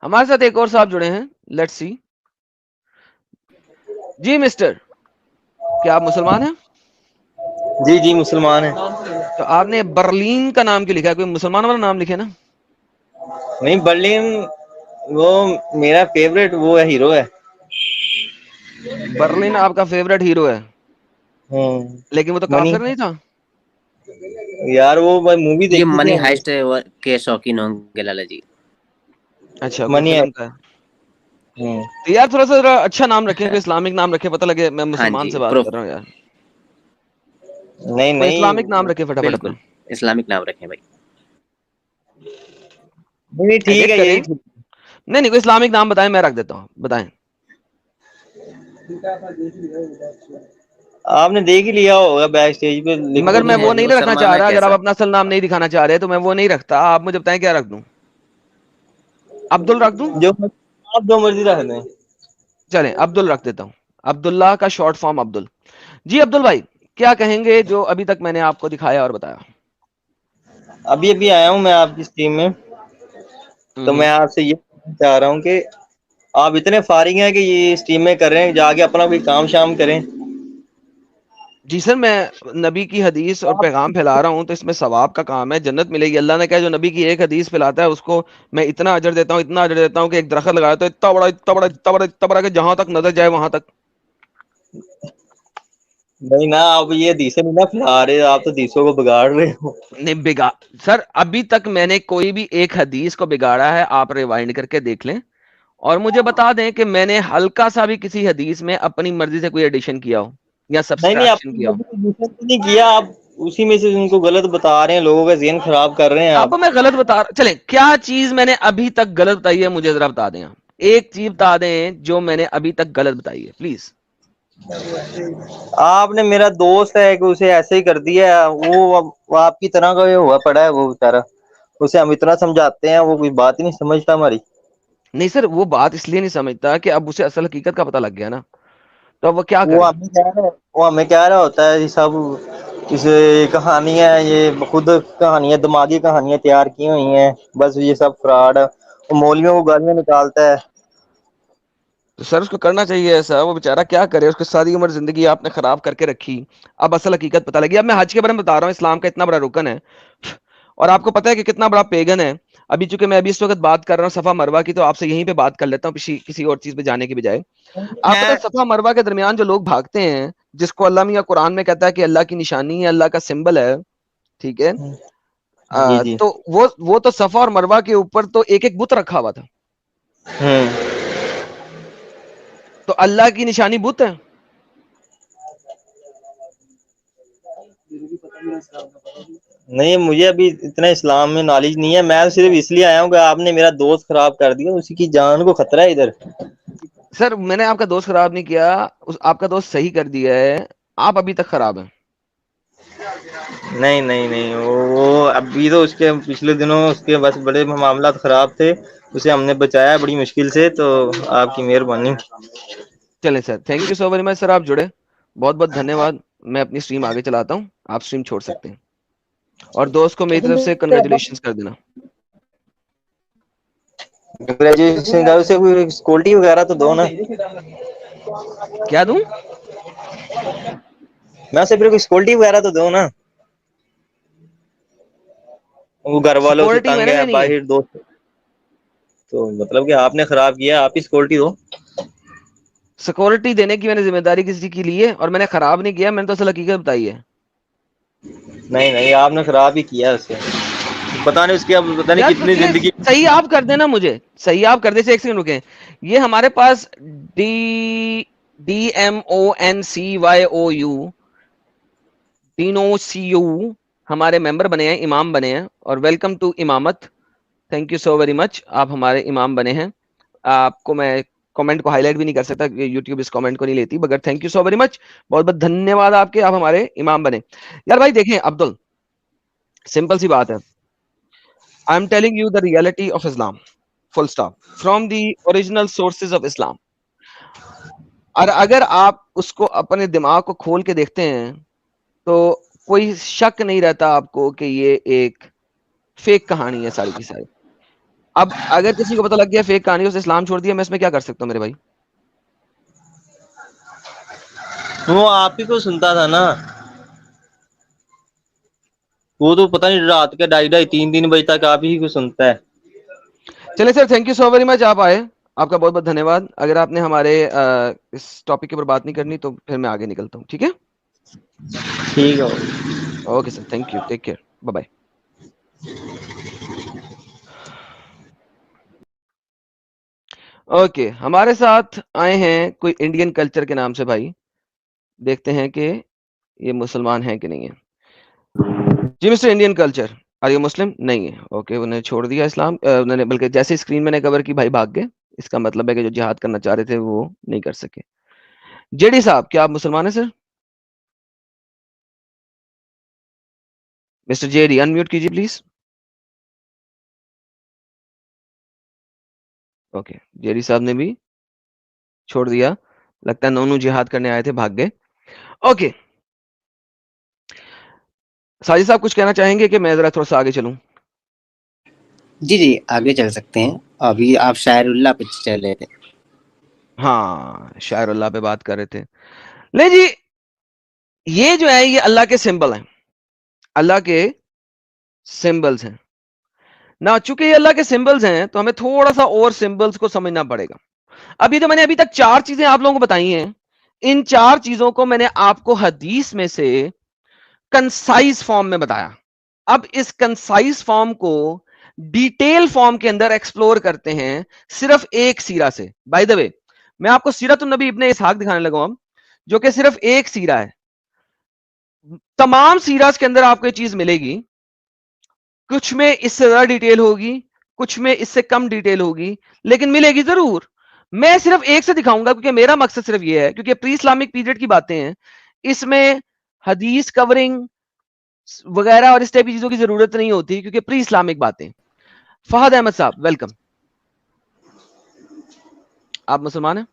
ہمارے ساتھ ایک اور صاحب جڑے ہیں, لیٹس سی. جی مسٹر, کیا آپ مسلمان ہیں؟ جی جی مسلمان ہیں. تو آپ نے برلین کا نام کیوں لکھا ہے؟ کوئی مسلمان والا نام لکھے نا. نہیں, برلین وہ میرا فیوریٹ وہ ہے, ہیرو ہے. برلین آپ کا فیوریٹ ہیرو ہے, لیکن وہ تو منی کافر نہیں تھا. یار وہ مووی یہ دیکھی تھی منی ہم نے. ہائسٹ کے شوقین ہوں گے لالا جی. اچھا, کوئی منی ہے. فلم کا ہے. تو یار تھوڑا سا اچھا نام رکھیں, کوئی اسلامک نام رکھے, پتہ لگے میں ہاں مسلمان جی سے بات کر رہا ہوں یار. نہیں کوئی نہیں, اسلامک نام رکھے فٹافٹ اپنا. بالکل اسلامک نام رکھیں بھائی. نہیں ٹھیک ایڈٹ ہے کریں, یہی. نہیں کوئی اسلامک نام بتائیں, میں رکھ دیتا ہوں, بتائیں. آپ نے دیکھ ہی لیا ہوگا بیک اسٹیج پہ لکھ مگر دو میں تو. وہ نہیں محمد رکھنا سلمان چاہ میں رہا. اگر آپ کیسا اپنا اصل نام نہیں دکھانا چاہ رہے تو میں وہ نہیں رکھتا. آپ مجھے بتائیں کیا رکھ دوں. عبدل رکھ دوں؟ جو آپ جو مرضی رکھ دیں. چلیں عبدل رکھ دیتا ہوں. عبداللہ کا شارٹ فارم عبدل. جی عبدل بھائی, کیا کہیں گے جو ابھی تک میں نے آپ کو دکھایا اور بتایا؟ ابھی ابھی آیا ہوں میں آپ کی اسٹریم میں, تو میں آپ سے یہ چاہ رہا ہوں کہ آپ اتنے فارغ ہیں کہ یہ اسٹریمیں کر رہے ہیں, جا کے اپنا کوئی کام شام کریں. جی سر, میں نبی کی حدیث اور پیغام پھیلا رہا ہوں, تو اس میں ثواب کا کام ہے, جنت ملے گی. اللہ نے کہا جو نبی کی ایک حدیث پھیلاتا ہے اس کو میں اتنا اجر دیتا ہوں, اتنا اجر دیتا ہوں کہ ایک درخت لگایا تو اتنا بڑا اتنا بڑا اتنا بڑا اتنا بڑا کہ جہاں تک نظر جائے وہاں تک. نہیں نا, آپ یہ حدیثیں نہیں نا پھیلا رہے, آپ تو حدیثوں کو بگاڑ رہے ہو. نہیں بگاڑ سر, ابھی تک میں نے کوئی بھی ایک حدیث کو بگاڑا ہے؟ آپ ریوائنڈ کر کے دیکھ لیں اور مجھے بتا دیں کہ میں نے ہلکا سا بھی کسی حدیث میں اپنی مرضی سے کوئی ایڈیشن کیا ہو یا نہیں نہیں, سبسٹریکشن کیا ہو. آپ نے نہیں کیا, آپ اسی میں سے ان کو غلط بتا رہے ہیں, لوگوں کا ذہن خراب کر رہے ہیں آپ. اب میں غلط بتا رہا, چلیں کیا چیز میں نے ابھی تک غلط بتائی ہے مجھے ذرا بتا دیں. ایک چیز بتا دیں جو میں نے ابھی تک غلط بتائی ہے پلیز. آپ نے, میرا دوست ہے کہ اسے ایسے ہی کر دیا, وہ آپ کی طرح کا ہوا پڑا ہے وہ بیچارہ, اسے ہم اتنا سمجھاتے ہیں وہ کوئی بات ہی نہیں سمجھتا ہماری. نہیں سر, وہ بات اس لیے نہیں سمجھتا کہ اب اسے اصل حقیقت کا پتہ لگ گیا نا, تو اب وہ کیا کرے. وہ ہمیں کہہ رہا ہوتا ہے یہ سب اسے کہانی ہے, یہ خود کہانیاں, دماغی کہانیاں تیار کی ہوئی ہیں, بس یہ سب فراڈ ہے. وہ مولویوں کو گالیاں نکالتا ہے. تو سر اس کو کرنا چاہیے ایسا, وہ بیچارہ کیا کرے, اس کو ساری عمر زندگی آپ نے خراب کر کے رکھی, اب اصل حقیقت پتہ لگی. اب میں حج کے بارے میں بتا رہا ہوں, اسلام کا اتنا بڑا رکن ہے اور آپ کو پتا ہے کہ کتنا بڑا پیگن ہے. ابھی چونکہ میں ابھی اس وقت بات کر رہا ہوں صفا مروہ کی, تو آپ سے یہیں پہ بات کر لیتا ہوں کسی اور چیز پہ جانے کی بجائے. آپ پتا صفا مروہ کے درمیان جو لوگ بھاگتے ہیں, جس کو اللہ میاں قرآن میں کہتا ہے کہ اللہ کی نشانی ہے, اللہ کا سمبل ہے, ٹھیک ہے, جی جی. تو وہ تو صفا اور مروہ کے اوپر تو ایک ایک بت رکھا ہوا تھا. تو اللہ کی نشانی بت ہے. نہیں, مجھے ابھی اتنا اسلام میں نالج نہیں ہے, میں صرف اس لیے آیا ہوں کہ آپ نے میرا دوست خراب کر دیا, اسی کی جان کو خطرہ ہے ادھر. سر میں نے آپ کا دوست خراب نہیں کیا, آپ کا دوست صحیح کر دیا ہے, آپ ابھی تک خراب ہیں. نہیں نہیں نہیں, وہ ابھی تو اس کے پچھلے دنوں اس کے بس بڑے معاملات خراب تھے, اسے ہم نے بچایا بڑی مشکل سے, تو آپ کی مہربانی. چلیں sir, thank you so very much sir, آپ جڑے, بہت بہت دھنیہ واد. میں اپنی اسٹریم آگے چلاتا ہوں, آپ اسٹریم چھوڑ سکتے ہیں, اور دوست کو میری طرف سے کنگریچولیشن کر دینا. گریجویشن سے کوئی سکورٹی وغیرہ تو دو نا. کیا دوں؟ میں سے پھر کوئی سکورٹی وغیرہ تو دو نا, وہ گھر والوں سے سیکورٹی میں تنگ نے ہے, دینی باہر دوست, تو مطلب کہ آپ نے خراب کیا, آپ ہی سکورٹی دو. سیکورٹی دینے کی میں نے ذمہ داری کسی کی لی ہے, اور میں نے خراب نہیں کیا, میں نے تو اصل حقیقت بتائی ہے. نہیں نہیں, آپ نے خراب ہی کیا اسے, پتا نہیں اس کی اب پتا نہیں یار کتنی زندگی. صحیح آپ کر دینا, مجھے صحیح آپ کر دے سے ایک سیکنڈ رکیں. یہ ہمارے پاس DMONCYOU DNOCU ہمارے ممبر بنے ہیں, امام بنے ہیں, اور ویلکم ٹو امامت. Thank you so very much, آپ ہمارے امام بنے ہیں. آپ کو میں کمنٹ کو ہائی لائٹ بھی نہیں کر سکتا, یوٹیوب اس کمنٹ کو نہیں لیتی, مگر تھینک یو سو ویری مچ, بہت بہت دھنیہ واد آپ کے, آپ ہمارے امام بنے. یار بھائی دیکھیں عبدل, سمپل سی بات ہے, I am telling you the reality of Islam, full stop, from the original sources of Islam. اور اگر آپ اس کو اپنے دماغ کو کھول کے دیکھتے ہیں تو کوئی شک نہیں رہتا آپ کو کہ یہ ایک فیک کہانی ہے ساری کی ساری. اب اگر کسی کو پتہ لگ گیا فیک کہانی، اس اسلام چھوڑ دیا، میں اس میں کیا کر سکتا ہوں میرے بھائی؟ وہ آپ ہی کو سنتا تھا نا، وہ تو پتہ نہیں رات کے 2:30 3 بجے تک آپ ہی کو سنتا ہے. چلے sir, thank you so very much, آپ آئے، آپ کا بہت بہت دھنیہ واد. اگر آپ نے ہمارے اس ٹاپک کے اوپر بات نہیں کرنی تو پھر میں آگے نکلتا ہوں، ٹھیک ہے؟ ٹھیک ہے. Okay sir, thank you, take care, bye bye. Okay, ہمارے ساتھ آئے ہیں کوئی انڈین کلچر کے نام سے بھائی، دیکھتے ہیں کہ یہ مسلمان ہیں کہ نہیں ہیں. جی mister Indian culture, are you Muslim? نہیں ہے. اوکے، انہیں چھوڑ دیا اسلام، انہوں نے بلکہ جیسے اسکرین میں نے کور کی بھائی بھاگ گئے. اس کا مطلب ہے کہ جو جہاد کرنا چاہ رہے تھے وہ نہیں کر سکے. جیڈی صاحب، کیا آپ مسلمان ہیں سر؟ مسٹر جے ڈی، انمیوٹ کیجیے پلیز. اوکے، جے ڈی صاحب نے بھی چھوڑ دیا، لگتا ہے نونو جہاد کرنے آئے تھے، بھاگ گئے. اوکے، ساجد صاحب کچھ کہنا چاہیں گے کہ میں ذرا تھوڑا سا آگے چلوں؟ جی جی آگے چل سکتے ہیں. ابھی آپ شاعر اللہ پہ چل رہے تھے. ہاں، شاعر اللہ پہ بات کر رہے تھے. لے جی، یہ جو ہے یہ اللہ کے سمبل ہیں، اللہ کے سمبلز ہیں نا. چونکہ یہ اللہ کے سمبلز ہیں تو ہمیں تھوڑا سا اور سمبلز کو سمجھنا پڑے گا. ابھی تو میں نے ابھی تک 4 چیزیں آپ لوگوں کو بتائی ہیں. ان 4 چیزوں کو میں نے آپ کو حدیث میں سے کنسائز فارم میں بتایا. اب اس کنسائز فارم کو ڈیٹیل فارم کے اندر ایکسپلور کرتے ہیں صرف ایک سیرہ سے. بائی دا وے، میں آپ کو سیرت النبی ابن اسحاق دکھانے لگا ہوں، جو کہ صرف ایک سیرہ ہے. تمام سیراز کے اندر آپ کو یہ چیز ملے گی، کچھ میں اس سے زیادہ ڈیٹیل ہوگی، کچھ میں اس سے کم ڈیٹیل ہوگی، لیکن ملے گی ضرور. میں صرف ایک سے دکھاؤں گا کیونکہ میرا مقصد صرف یہ ہے، کیونکہ پری اسلامک پیریڈ کی باتیں ہیں، اس میں حدیث کورنگ وغیرہ اور اس ٹائپ کی چیزوں کی ضرورت نہیں ہوتی کیونکہ پری اسلامک باتیں. فہد احمد صاحب ویلکم. آپ مسلمان ہیں؟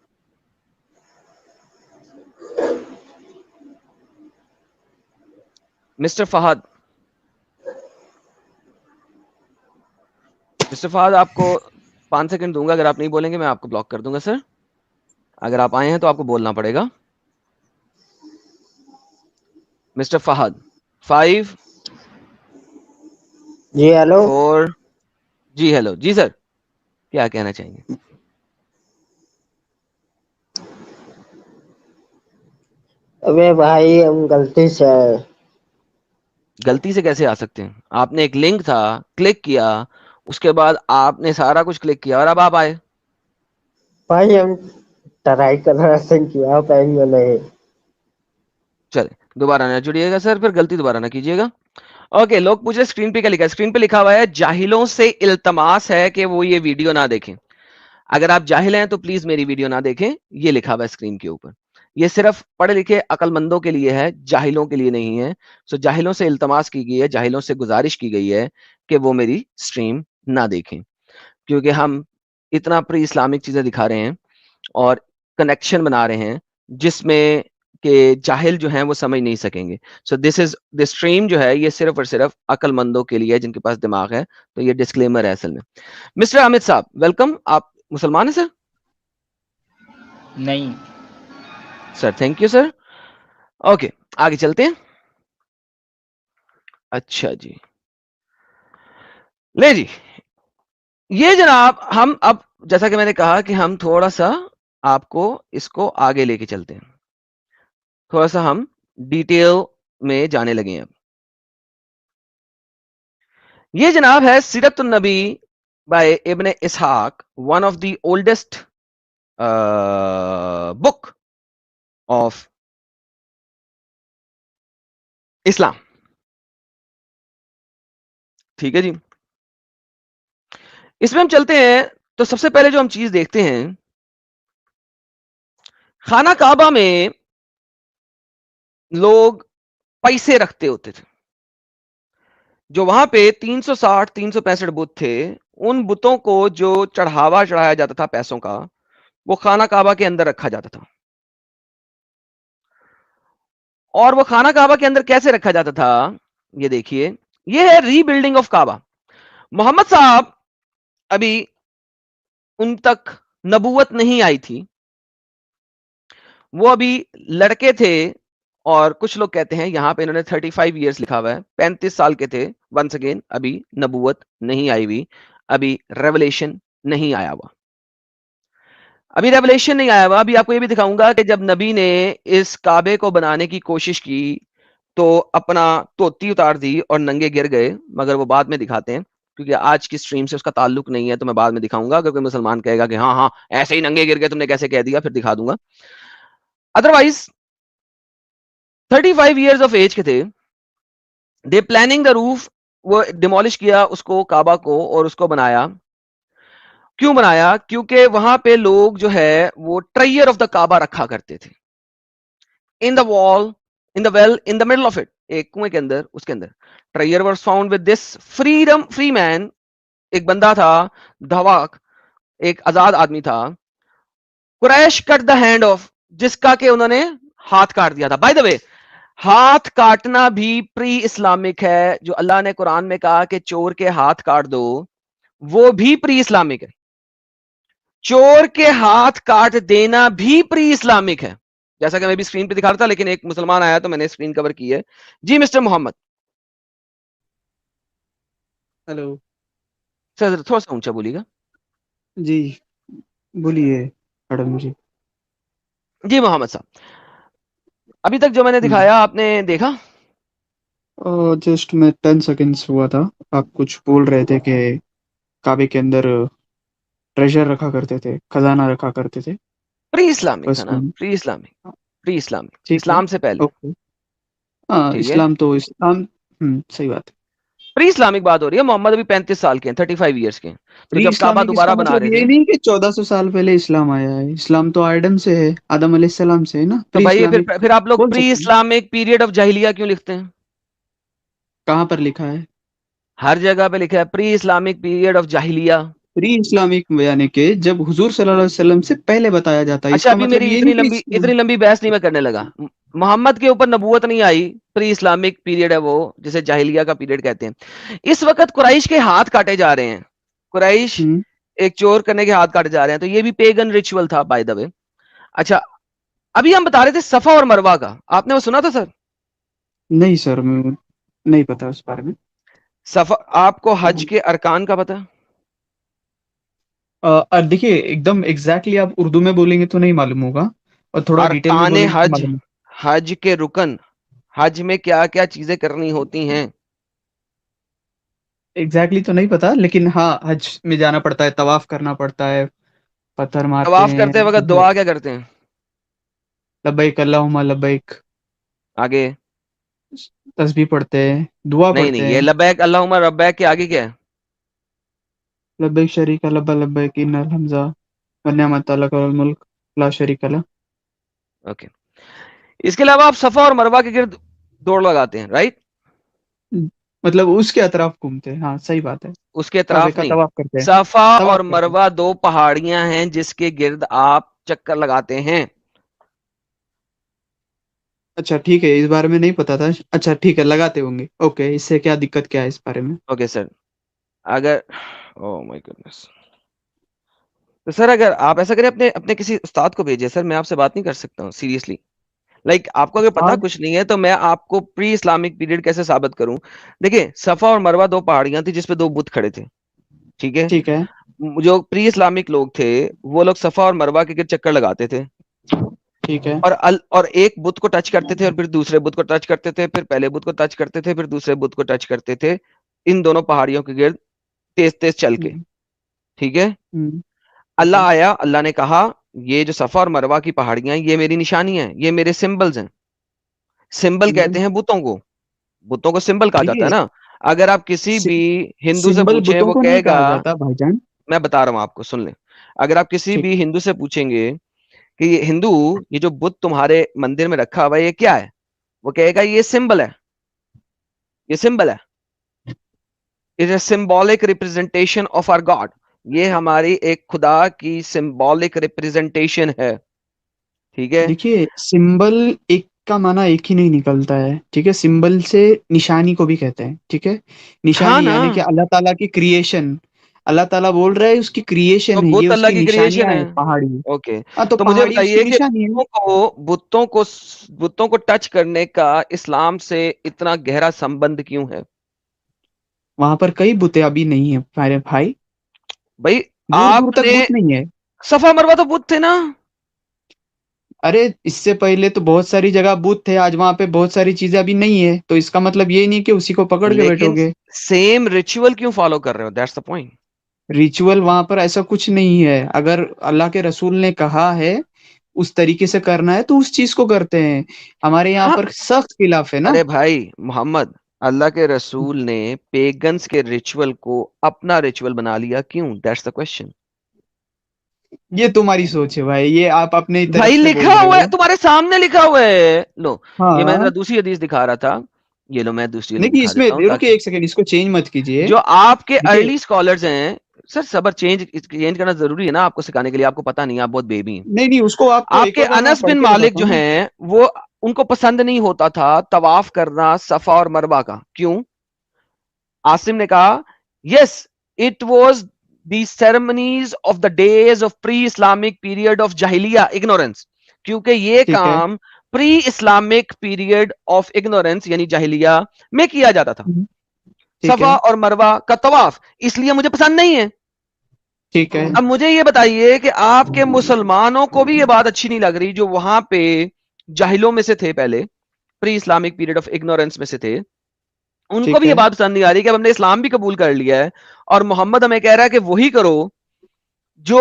مسٹر فہد، مسٹر فہد آپ کو 5 سیکنڈ دوں گا، اگر آپ نہیں بولیں گے میں آپ کو بلاک کر دوں گا سر. اگر آپ آئے ہیں تو آپ کو بولنا پڑے گا. مسٹر فہد، 5 جی ہیلو. 4. جی ہیلو، جی سر، کیا کہنا چاہیں گے؟ ابے بھائی ہم غلطی سے غلطی سے کیسے آ سکتے ہیں؟ آپ نے ایک لنک تھا، کلک کیا، اس کے بعد آپ نے سارا کچھ کلک کیا اور اب آپ آئے. بھائی ہم ٹرائی کر رہے ہیں کیا پائیں گے نہیں. چلے دوبارہ نہ جڑیے گا سر، پھر غلطی دوبارہ نہ کیجیے گا. اوکے، لوگ پوچھ رہے اسکرین پہ کیا لکھا ہے. اسکرین پہ لکھا ہوا ہے جاہلوں سے التماس ہے کہ وہ یہ ویڈیو نہ دیکھیں. اگر آپ جاہل ہیں تو پلیز میری ویڈیو نہ دیکھیں، یہ لکھا ہوا ہے اسکرین کے اوپر. یہ صرف پڑھے لکھے عقل مندوں کے لیے ہے، جاہلوں کے لیے نہیں ہے. سو جاہلوں سے التماس کی گئی ہے، جاہلوں سے گزارش کی گئی ہے کہ وہ میری سٹریم نہ دیکھیں، کیونکہ ہم اتنا پری اسلامک چیزیں دکھا رہے ہیں اور کنیکشن بنا رہے ہیں جس میں کہ جاہل جو ہیں وہ سمجھ نہیں سکیں گے. سو دس از دی اسٹریم جو ہے یہ صرف اور صرف عقل مندوں کے لیے جن کے پاس دماغ ہے. تو یہ ڈسکلیمر ہے اصل میں. مسٹر حامد صاحب ویلکم. آپ مسلمان ہیں سر؟ نہیں سر تھینک یو سر. اوکے آگے چلتے ہیں. اچھا جی، لے جی، یہ جناب ہم اب جیسا کہ میں نے کہا کہ ہم تھوڑا سا آپ کو اس کو آگے لے کے چلتے ہیں، تھوڑا سا ہم ڈیٹیل میں جانے لگے ہیں. یہ جناب ہے سیرت al-Nabi by Ibn Ishaq, one of the oldest book of Islam. ٹھیک ہے جی، اس میں ہم چلتے ہیں تو سب سے پہلے جو ہم چیز دیکھتے ہیں، خانہ کعبہ میں لوگ پیسے رکھتے ہوتے تھے. جو وہاں پہ 360 365 بت تھے، ان بتوں کو جو چڑھاوا چڑھایا جاتا تھا پیسوں کا، وہ خانہ کعبہ کے اندر رکھا جاتا تھا. اور وہ خانہ کعبہ کے اندر کیسے رکھا جاتا تھا؟ یہ دیکھیے، یہ ہے ری بلڈنگ آف کعبہ. محمد صاحب ابھی ان تک نبوت نہیں آئی تھی، وہ ابھی لڑکے تھے، اور کچھ لوگ کہتے ہیں یہاں پہ انہوں نے 35 ایئرس لکھا ہوا ہے، 35 سال کے تھے. ونس اگین ابھی نبوت نہیں آئی ہوئی، ابھی ریولیشن نہیں آیا ہوا، ابھی ریولیشن نہیں آیا ہوا. ابھی آپ کو یہ بھی دکھاؤں گا کہ جب نبی نے اس کعبے کو بنانے کی کوشش کی تو اپنا توتی اتار دی اور ننگے گر گئے، مگر وہ بعد میں دکھاتے ہیں کیونکہ آج کی سٹریم سے اس کا تعلق نہیں ہے، تو میں بعد میں دکھاؤں گا. اگر کوئی مسلمان کہے گا کہ ہاں ہاں ایسے ہی ننگے گر گئے تم نے کیسے کہہ دیا، پھر دکھا دوں گا. ادروائز 35 ایئرز آف ایج کے تھے. دے پلاننگ دا روف، وہ ڈیمولش کیا اس کو کعبہ کو اور اس کو بنایا. کیوں بنایا؟ کیونکہ وہاں پہ لوگ جو ہے وہ ٹریئر آف دا کعبہ رکھا کرتے تھے. In the wall, in the well, in the middle of it, ایک کنویں کے اندر، اس کے اندر ٹریئر was found with this freedom, free man. ایک بندہ تھا دھواک، ایک آزاد آدمی تھا. قریش کٹ دا ہینڈ آف، جس کا کہ انہوں نے ہاتھ کاٹ دیا تھا. بائی دا وے ہاتھ کاٹنا بھی پری اسلامک ہے. جو اللہ نے قرآن میں کہا کہ چور کے ہاتھ کاٹ دو، وہ بھی پری اسلامک ہے. چور کے ہاتھ کاٹ دینا بھی پری اسلامک ہے، جیسا کہ میں بھی اسکرین پہ دکھا رہا تھا، لیکن ایک مسلمان آیا تو میں نے اسکرین کور کی ہے. جی مسٹر محمد. ہیلو سر تھوڑا سا اونچا بولیے گا. جی بولیے میڈم جی. جی محمد صاحب، ابھی تک جو میں نے دکھایا آپ نے دیکھا؟ جسٹ میں 10 سیکنڈس ہوا تھا. آپ کچھ بول رہے تھے کہ کعبے کے اندر ٹریجر رکھا کرتے تھے، خزانہ رکھا کرتے تھے. پری اسلامک تھا بس نا، پری اسلامک، پری اسلامک، ٹھیک ہے، اسلام سے پہلے. اوکے. ہاں ٹھیک ہے، اسلام تو اسلام، صحیح بات ہے. پری اسلامک بات ہو رہی ہے. محمد ابھی 35 سال کے ہیں، 35 ایئرس کے ہیں. تو پری جب کعبہ اسلامک اس کا دوبارہ بنا مطلب رہے یہ تھے، نہیں کہ 1400 سال پہلے اسلام آیا ہے. اسلام تو آدم سے ہے، آدم علیہ السلام سے ہے نا. تو پری بھائی اسلامک پھر آپ لوگ بول پری سکتے ہیں. اسلامک پیریڈ آف جاہلیہ کیوں لکھتے ہیں؟ کہاں پر لکھا ہے؟ ہر جگہ پہ لکھا ہے pre Islamic period of Jahiliyyah. Pre Islamic یعنی کہ جب حضور صلی اللہ علیہ وسلم سے پہلے بتایا جاتا ہے. اس اچھا کا ابھی مطلب میری یہ اتنی نہیں کہ لمبی اتنی لمبی بحث نہیں میں کرنے لگا. محمد کے اوپر نبوت نہیں آئی، پری اسلامک پیریڈ ہے وہ، جسے جاہلیہ کا پیریڈ کہتے ہیں. اس وقت قریش کے ہاتھ کاٹے جا رہے ہیں. قریش ہوں، ایک چور کرنے کے ہاتھ کاٹے جا رہے ہیں، تو یہ بھی پیگن ریچول تھا بائی دا وے. اچھا ابھی ہم بتا رہے تھے صفا اور مروہ کا، آپ نے وہ سنا تھا سر؟ نہیں سر میں نہیں پتا اس بارے میں. صفا، آپ کو حج کے ارکان کا پتہ؟ دیکھیے ایک دم ایگزیکٹلی آپ اردو میں بولیں گے تو نہیں معلوم ہوگا، اور تھوڑا ڈیٹیل میں ارکان بولیں گے تو حج، معلوم حج کے رکن، حج میں کیا کیا چیزیں کرنی ہوتی ہیں؟ ایگزیکٹلی تو نہیں پتا، لیکن ہاں حج میں جانا پڑتا ہے، طواف کرنا پڑتا ہے، پتھر مارتے طواف ہیں. کرتے وقت دعا کیا کرتے ہیں؟ لبیک اللہم لبیک. آگے؟ تسبیح پڑھتے ہیں، دعا نہیں نہیں، پڑھتے یہ ہیں. لبیک اللہم ربیک کے آگے کیا ہے؟ لبیک شریک لبا لبیک ان الحمزہ ونعمت لک الملک لا شریک لہ. اوکے. اس کے علاوہ آپ صفا اور مروہ کے گرد دوڑ لگاتے ہیں، رائٹ؟ مطلب اس کے اطراف گھومتے ہیں. ہاں صحیح بات ہے. اس کے کعبے اطراف کا نہیں. طواف کرتے ہیں، صفا اور طواف کرتے ہیں. مروہ دو پہاڑیاں ہیں جس کے گرد آپ چکر لگاتے ہیں. اچھا ٹھیک ہے، اس بارے میں نہیں پتا تھا. اچھا ٹھیک ہے، لگاتے ہوں گے. اوکے، اس سے کیا دقت کیا ہے اس بارے میں؟ Okay sir. اگر او مائی گڈنس، تو سر اگر آپ ایسا کریں اپنے کسی استاد کو بھیجیں. سر میں آپ سے بات نہیں کر سکتا ہوں سیریسلی. لائک آپ کو اگر پتا استاد، کچھ نہیں ہے تو میں آپ کو پری اسلامک پیریڈ کیسے ثابت کروں؟ دیکھیں صفا اور مروہ دو پہاڑیاں تھیں جس پہ دو بت کھڑے تھے، ٹھیک ہے؟ ٹھیک ہے. جو پری اسلامک لوگ تھے وہ لوگ صفا اور مروہ کے گرد چکر لگاتے تھے، ٹھیک ہے. اور ایک بت کو ٹچ کرتے تھے اور پھر دوسرے بت کو ٹچ کرتے تھے، پھر پہلے بت کو ٹچ کرتے تھے، پھر دوسرے بت کو ٹچ کرتے تھے، ان دونوں پہاڑیوں کے گرد تیز تیز چل کے، ہوں، ٹھیک ہے؟ ٹھیک ہے. اللہ آیا، اللہ نے کہا یہ جو صفا اور مروہ کی پہاڑیاں یہ میری نشانی ہیں، یہ میرے سمبلز ہیں. سمبل سمبل، کہتے ہیں بتوں کو، بتوں کو سمبل کہا جاتا دیکھیے ہے نا. اگر آپ کسی بھی ہندو سے سمبل پوچھیں بتوں وہ کو نہیں کہے گا، کہا جاتا بھائی جان. میں بتا رہا ہوں آپ کو، سن لیں. اگر آپ کسی ٹھیک. بھی ہندو سے پوچھیں گے کہ یہ ہندو، یہ جو بت تمہارے مندر میں رکھا ہوا ہے یہ کیا ہے، وہ کہے گا یہ سمبل ہے، یہ سمبل ہے، it is symbolic representation of our God. یہ ہماری ایک خدا کی سمبولک ریپرزینٹیشن ہے، ٹھیک ہے؟ دیکھیے سمبل ایک کا معنی ایک ہی نہیں نکلتا ہے، ٹھیک ہے. سمبل سے نشانی کو بھی کہتے ہیں، ٹھیک ہے. ہاں نشانی نا، یعنی کہ اللہ تعالیٰ کی کریشن. اللہ تعالیٰ بول رہا ہے اس کی تو کریشن ہے, یہ بت اللہ اس کی کی کریشن نشانیاں ہے. ہیں پہاڑی. اوکے, ہاں تو تو مجھے پہاڑی اس کی بتائیے کہ نشانی ہے. بتوں کو ٹچ کرنے کا اسلام سے اتنا گہرا سمبند کیوں ہے؟ وہاں پر کئی بتیں ابھی نہیں ہیں میرے بھائی, بھائی دور دور آپ تک نے بت نہیں ہے. صفا مروا تو بت تھے نا. ارے اس سے پہلے تو بہت ساری جگہ بت تھے, آج وہاں پہ بہت ساری چیزیں ابھی نہیں ہے, تو اس کا مطلب یہ نہیں کہ اسی کو پکڑ کے بیٹھو لیکن گے. سیم ریچول کیوں فالو کر رہے ہو؟ That's the point. ریچول وہاں پر ایسا کچھ نہیں ہے, اگر اللہ کے رسول نے کہا ہے اس طریقے سے کرنا ہے تو اس چیز کو کرتے ہیں. ہمارے یہاں ہاں پر سخت خلاف ہے نا. ارے بھائی محمد, اللہ کے رسول نے پیگنز کے ریچول کو اپنا ریچول بنا لیا, کیوں؟ That's the question. یہ تمہاری سوچ ہے بھائی, یہ آپ اپنے طرف بھائی سے بول لکھا رہے ہوا ہو. ہے, تمہارے سامنے لکھا ہوا ہے. لو یہ میں ہاں ذرا دوسری حدیث دکھا رہا تھا, یہ لو میں دوسری حدیث نہیں, دکھا اس میں دیتا ہوں رکے تاکہ ایک سیکنڈ, اس کو چینج مت کیجیے. جو آپ کے دیکھیے ارلی اسکالرز ہیں. سر صبر چینج کرنا ضروری ہے نا آپ کو سکھانے کے لیے, آپ کو پتا نہیں, آپ بہت بیبی ہیں. نہیں نہیں, اس کو آپ کو آپ ایک کے اور بار میں انس پڑھ بن کے مالک بتاتا جو ہوں نا. ہیں وہ ان کو پسند نہیں ہوتا تھا طواف کرنا صفا اور مروہ کا, کیوں؟ عاصم نے کہا yes it was the ceremonies of the days of pre Islamic period of Jahiliyyah ignorance, کیونکہ یہ ٹھیک ہے, کام pre Islamic period of ignorance یعنی جاہلیہ میں کیا جاتا تھا. ٹھیک صفا ہے, اور مروہ کا طواف, اس لیے مجھے پسند نہیں ہے. ٹھیک ہے. اب مجھے یہ بتائیے کہ آپ کے مسلمانوں کو بھی یہ بات اچھی نہیں لگ رہی جو وہاں پہ جاہلوں میں سے تھے, پہلے پری اسلامک پیریڈ آف اگنورینس میں سے تھے, ان کو ٹھیک بھی یہ ہے. بات پسند نہیں آ رہی کہ اب ہم نے اسلام بھی قبول کر لیا ہے اور محمد ہمیں کہہ رہا ہے کہ وہی کرو جو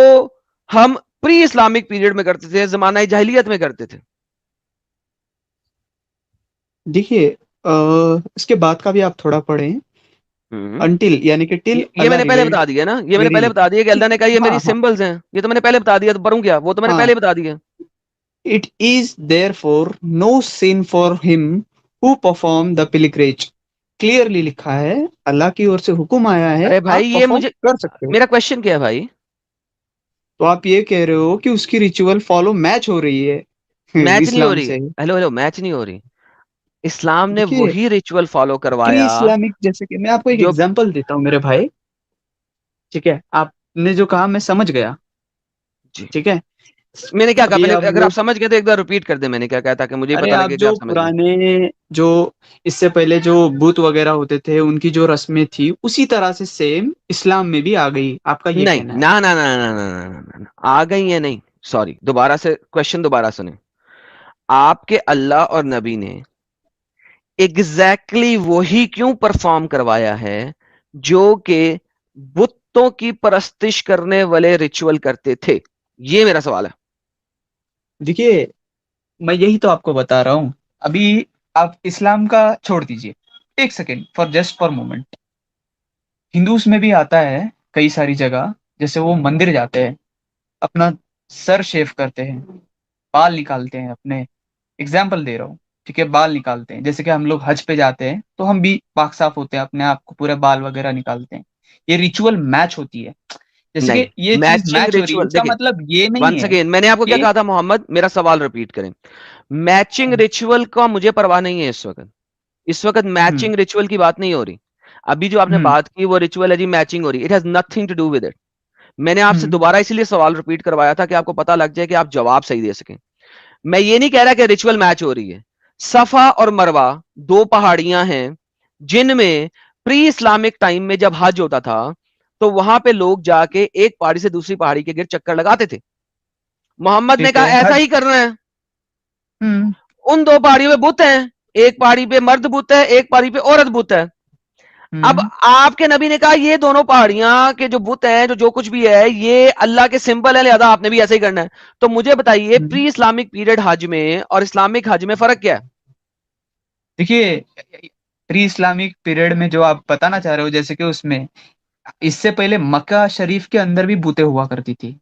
ہم پری اسلامک پیریڈ میں کرتے تھے, زمانہ جاہلیت میں کرتے تھے. دیکھیے اس کے بعد کا بھی آپ تھوڑا پڑھیں. انٹل یعنی کہ ٹل یہ میں اللہ نے پہلے ریویلڈ بتا دیا نا, یہ میں نے ویری پہلے لٹل. بتا دیا کہ اللہ نے کہا یہ ہاں میری ہاں سمبلز ہیں, یہ تو میں نے پہلے بتا دیا, تو پڑھوں کیا, وہ تو میں نے ہاں, پہلے بتا دیا. It is there for no scene for ہم ہو پرفارم دا پلگریج. کلیئرلی لکھا ہے, اللہ کی اور سے حکم آیا ہے, ارے بھائی آپ یہ پرفارم مجھے, کر سکتے ہو. میرا کوشچن کیا ہے بھائی؟ تو آپ یہ کہہ رہے ہو کہ اس کی ریچول فالو میچ ہو رہی ہے میچ نہیں ہو اسلام رہی, سے. ہیلو میچ نہیں ہو رہی. اسلام نے دیکھیے وہی ریچول فالو پری کروایا اسلامک, جیسے کہ میں آپ کو ایک جو ایگزامپل دیتا ہوں میرے بھائی. ٹھیک ہے, آپ نے جو کہا میں سمجھ گیا. جی ٹھیک ہے, میں نے کیا کہا ابھی پہلے, آپ اگر لوگ, آپ سمجھ گئے تو ایک بار ریپیٹ کر دیں میں نے کیا کہا تھا, کہ مجھے ارے پتا آپ لگے کہ جو آپ سمجھ گئے. پرانے جو اس سے پہلے جو بت وغیرہ ہوتے تھے ان کی جو رسمیں تھی اسی طرح سے سیم اسلام میں بھی آ گئی, آپ کا یہ نہیں کہنا ہے. نہ نہ نہ آ گئی ہے, نہیں سوری, دوبارہ سے کوشچن دوبارہ سنیں. آپ کے اللہ اور نبی نے ایگزیکٹلی وہی کیوں پرفارم کروایا ہے جو کہ بتوں کی پرستش کرنے والے ریچول کرتے تھے؟ یہ میرا سوال ہے. دیکھیے میں یہی تو آپ کو بتا رہا ہوں. ابھی آپ اسلام کا چھوڑ دیجئے ایک سیکنڈ, فار مومنٹ. ہندوز میں بھی آتا ہے کئی ساری جگہ, جیسے وہ مندر جاتے ہیں, اپنا سر شیف کرتے ہیں, بال نکالتے ہیں اپنے, اگزامپل دے رہا ہوں. ٹھیک ہے, بال نکالتے ہیں, جیسے کہ ہم لوگ حج پہ جاتے ہیں تو ہم بھی پاک صاف ہوتے ہیں, اپنے آپ کو پورے بال وغیرہ نکالتے ہیں. یہ ریچول میچ ہوتی ہے, جیسے نہیں, کہ یہ چیز میچنگ میچ ہو رہی ہے, ریچول اس کا دیکھیں, مطلب یہ نہیں ونس ہے اگین میں نے آپ کو کیا کہ کہا تھا محمد, میرا سوال ریپیٹ کریں. میچنگ ریچول کا مجھے پرواہ نہیں ہے اس وقت میچنگ ریچول کی بات نہیں ہو رہی. ابھی جو آپ نے بات کی وہ ریچول ہے جی, میچنگ ہو رہی, it has nothing to do with it. میں نے آپ سے دوبارہ اسی لیے سوال ریپیٹ کروایا تھا کہ آپ کو پتا لگ جائے کہ آپ جواب صحیح دے سکیں. میں یہ نہیں کہہ رہا کہ ریچول میچ ہو رہی ہے. صفا اور مروہ دو پہاڑیاں ہیں جن میں پری اسلامک ٹائم میں جب حج ہوتا تھا تو وہاں پہ لوگ جا کے ایک پہاڑی سے دوسری پہاڑی کے گرد چکر لگاتے تھے. محمد نے ٹھیک کہا ہے ایسا ہی کرنا ہے. ہوں ان دو پہاڑیوں میں بت ہیں, ایک پہاڑی پہ مرد بت ہے, ایک پہاڑی پہ عورت بت ہے. اب ہوں آپ کے نبی نے کہا یہ دونوں پہاڑیاں کے جو بت ہیں, جو کچھ بھی ہے, یہ اللہ کے سمبل ہے, لہذا آپ نے بھی ایسا ہی کرنا ہے. تو مجھے بتائیے ہوں پری اسلامک پیریڈ حج میں اور اسلامک حج میں فرق کیا ہے؟ دیکھیے پری اسلامک پیریڈ میں جو آپ بتانا چاہ رہے ہو, جیسے کہ اس میں اس سے پہلے مکہ شریف کے اندر بھی بوتیں ہوا کرتی تھی.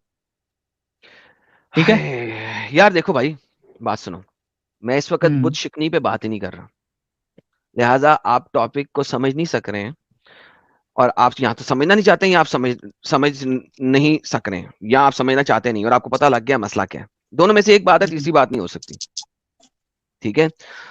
ٹھیک ہے, یار دیکھو بھائی, بات سنو, میں اس وقت ہوں بت شکنی پہ بات ہی نہیں کر رہا, لہٰذا آپ ٹاپک کو سمجھ نہیں سک رہے ہیں, اور آپ یہاں تو سمجھنا نہیں چاہتے ہیں, یا آپ سمجھ نہیں سک رہے ہیں, یا آپ سمجھنا چاہتے نہیں اور آپ کو پتا لگ گیا مسئلہ کیا ہے. دونوں میں سے ایک بات ہے, تیسری بات نہیں ہو سکتی. ٹھیک ہے,